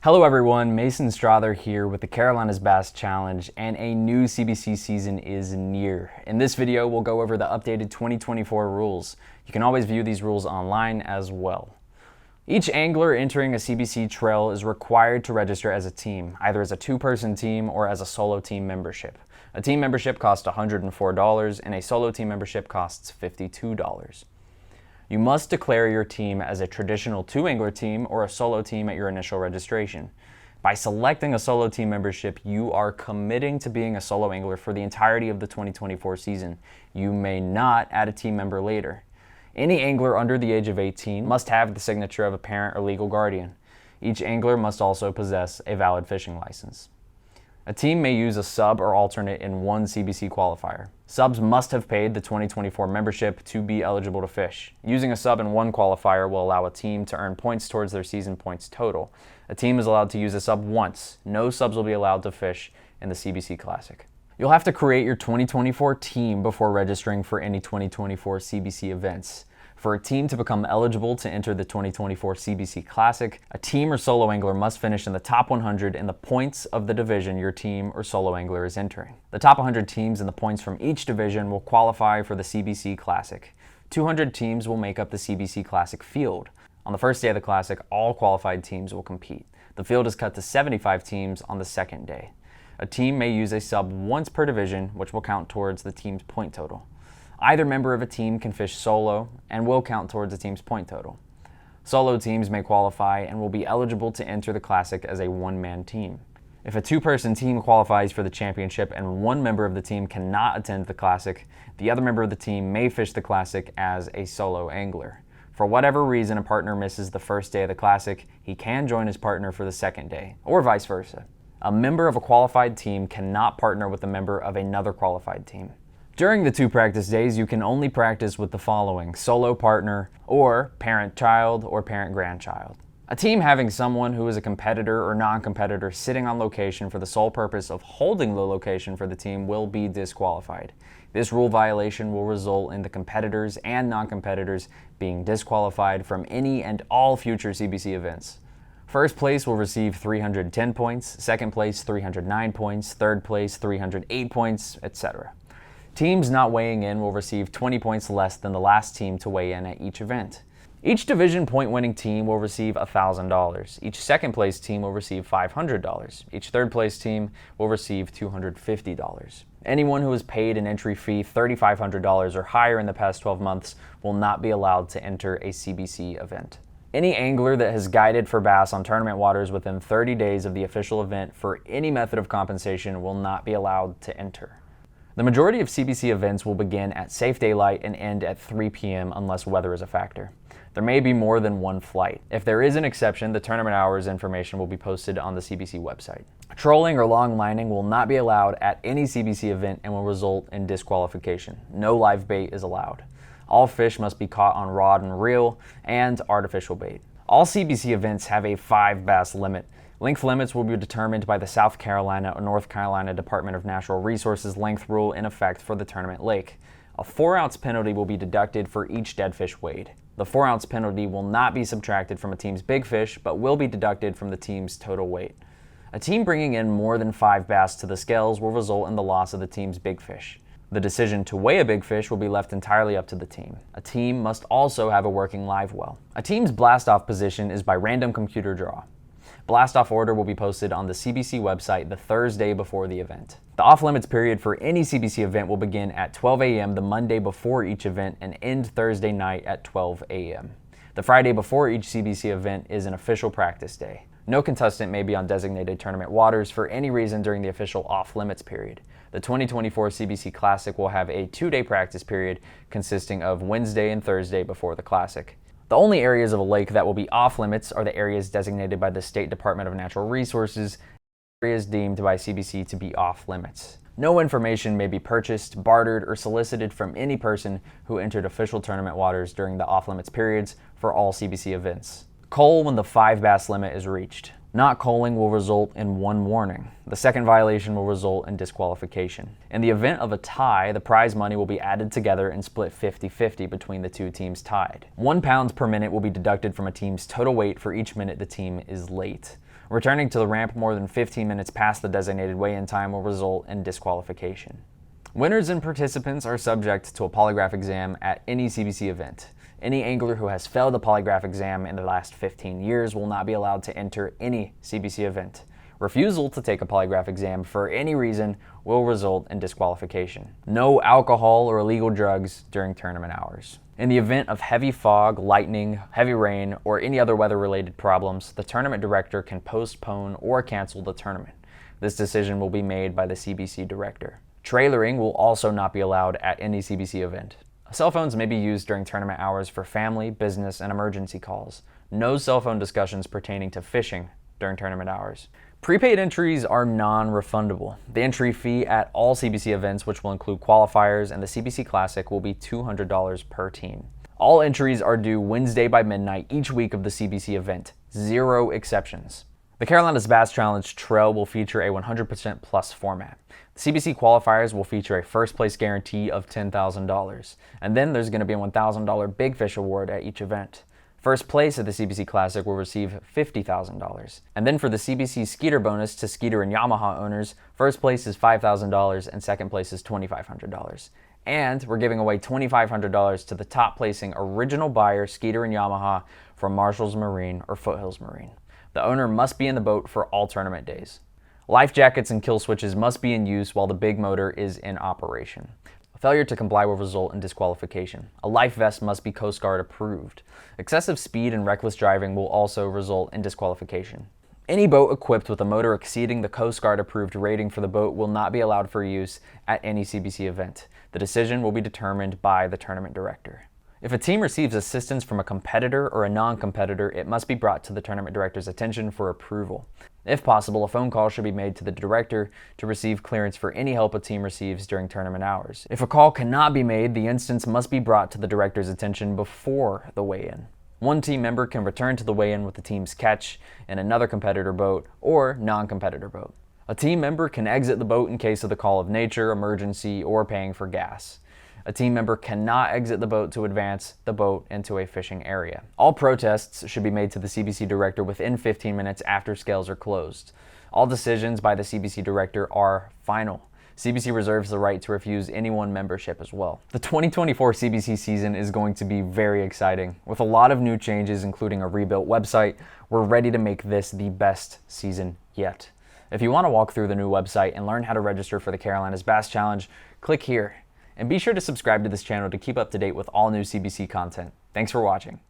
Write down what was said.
Hello everyone, Mason Strother here with the Carolinas Bass Challenge, and a new CBC season is near. In this video, we'll go over the updated 2024 rules. You can always view these rules online as well. Each angler entering a CBC trail is required to register as a team, either as a two-person team or as a solo team membership. A team membership costs $104 and a solo team membership costs $52. You must declare your team as a traditional two-angler team or a solo team at your initial registration. By selecting a solo team membership, you are committing to being a solo angler for the entirety of the 2024 season. You may not add a team member later. Any angler under the age of 18 must have the signature of a parent or legal guardian. Each angler must also possess a valid fishing license. A team may use a sub or alternate in one CBC qualifier. Subs must have paid the 2024 membership to be eligible to fish. Using a sub in one qualifier will allow a team to earn points towards their season points total. A team is allowed to use a sub once. No subs will be allowed to fish in the CBC Classic. You'll have to create your 2024 team before registering for any 2024 CBC events. For a team to become eligible to enter the 2024 CBC Classic, a team or solo angler must finish in the top 100 in the points of the division your team or solo angler is entering. The top 100 teams and the points from each division will qualify for the CBC Classic. 200 teams will make up the CBC Classic field. On the first day of the Classic, all qualified teams will compete. The field is cut to 75 teams on the second day. A team may use a sub once per division, which will count towards the team's point total. Either member of a team can fish solo and will count towards the team's point total. Solo teams may qualify and will be eligible to enter the Classic as a one-man team. If a two-person team qualifies for the championship and one member of the team cannot attend the Classic, the other member of the team may fish the Classic as a solo angler. For whatever reason a partner misses the first day of the Classic, he can join his partner for the second day, or vice versa. A member of a qualified team cannot partner with a member of another qualified team. During the 2 practice days, you can only practice with the following: solo partner, or parent-child, or parent-grandchild. A team having someone who is a competitor or non-competitor sitting on location for the sole purpose of holding the location for the team will be disqualified. This rule violation will result in the competitors and non-competitors being disqualified from any and all future CBC events. First place will receive 310 points, second place 309 points, third place 308 points, etc. Teams not weighing in will receive 20 points less than the last team to weigh in at each event. Each division point-winning team will receive $1,000. Each second-place team will receive $500. Each third-place team will receive $250. Anyone who has paid an entry fee $3,500 or higher in the past 12 months will not be allowed to enter a CBC event. Any angler that has guided for bass on tournament waters within 30 days of the official event for any method of compensation will not be allowed to enter. The majority of CBC events will begin at safe daylight and end at 3 p.m. unless weather is a factor. There may be more than one flight. If there is an exception, the tournament hours information will be posted on the CBC website. Trolling or long lining will not be allowed at any CBC event and will result in disqualification. No live bait is allowed. All fish must be caught on rod and reel and artificial bait. All CBC events have a 5 bass limit. Length limits will be determined by the South Carolina or North Carolina Department of Natural Resources length rule in effect for the tournament lake. A 4-ounce penalty will be deducted for each dead fish weighed. The 4-ounce penalty will not be subtracted from a team's big fish, but will be deducted from the team's total weight. A team bringing in more than 5 bass to the scales will result in the loss of the team's big fish. The decision to weigh a big fish will be left entirely up to the team. A team must also have a working live well. A team's blast-off position is by random computer draw. Blast-off order will be posted on the CBC website the Thursday before the event. The off-limits period for any CBC event will begin at 12 a.m. the Monday before each event and end Thursday night at 12 a.m. The Friday before each CBC event is an official practice day. No contestant may be on designated tournament waters for any reason during the official off-limits period. The 2024 CBC Classic will have a 2-day practice period consisting of Wednesday and Thursday before the Classic. The only areas of a lake that will be off-limits are the areas designated by the State Department of Natural Resources, areas deemed by CBC to be off-limits. No information may be purchased, bartered, or solicited from any person who entered official tournament waters during the off-limits periods for all CBC events. Cull when the 5 bass limit is reached. Not culling will result in 1 warning. The second violation will result in disqualification. In the event of a tie, the prize money will be added together and split 50-50 between the 2 teams tied. 1 pound per minute will be deducted from a team's total weight for each minute the team is late. Returning to the ramp more than 15 minutes past the designated weigh-in time will result in disqualification. Winners and participants are subject to a polygraph exam at any CBC event. Any angler who has failed a polygraph exam in the last 15 years will not be allowed to enter any CBC event. Refusal to take a polygraph exam for any reason will result in disqualification. No alcohol or illegal drugs during tournament hours. In the event of heavy fog, lightning, heavy rain, or any other weather-related problems, the tournament director can postpone or cancel the tournament. This decision will be made by the CBC director. Trailering will also not be allowed at any CBC event. Cell phones may be used during tournament hours for family, business, and emergency calls. No cell phone discussions pertaining to fishing during tournament hours. Prepaid entries are non-refundable. The entry fee at all CBC events, which will include qualifiers and the CBC Classic, will be $200 per team. All entries are due Wednesday by midnight each week of the CBC event. 0 exceptions. The Carolina's Bass Challenge Trail will feature a 100% plus format. The CBC qualifiers will feature a first place guarantee of $10,000. And then there's going to be a $1,000 Big Fish award at each event. First place at the CBC Classic will receive $50,000. And then for the CBC Skeeter bonus to Skeeter and Yamaha owners, first place is $5,000 and second place is $2,500. And we're giving away $2,500 to the top placing original buyer Skeeter and Yamaha from Marshall's Marine or Foothills Marine. The owner must be in the boat for all tournament days. Life jackets and kill switches must be in use while the big motor is in operation. Failure to comply will result in disqualification. A life vest must be Coast Guard approved. Excessive speed and reckless driving will also result in disqualification. Any boat equipped with a motor exceeding the Coast Guard approved rating for the boat will not be allowed for use at any CBC event. The decision will be determined by the tournament director. If a team receives assistance from a competitor or a non-competitor, it must be brought to the tournament director's attention for approval. If possible, a phone call should be made to the director to receive clearance for any help a team receives during tournament hours. If a call cannot be made, the instance must be brought to the director's attention before the weigh-in. One team member can return to the weigh-in with the team's catch in another competitor boat or non-competitor boat. A team member can exit the boat in case of the call of nature, emergency, or paying for gas. A team member cannot exit the boat to advance the boat into a fishing area. All protests should be made to the CBC director within 15 minutes after scales are closed. All decisions by the CBC director are final. CBC reserves the right to refuse anyone membership as well. The 2024 CBC season is going to be very exciting. With a lot of new changes, including a rebuilt website, we're ready to make this the best season yet. If you want to walk through the new website and learn how to register for the Carolina's Bass Challenge, click here. And be sure to subscribe to this channel to keep up to date with all new CBC content. Thanks for watching.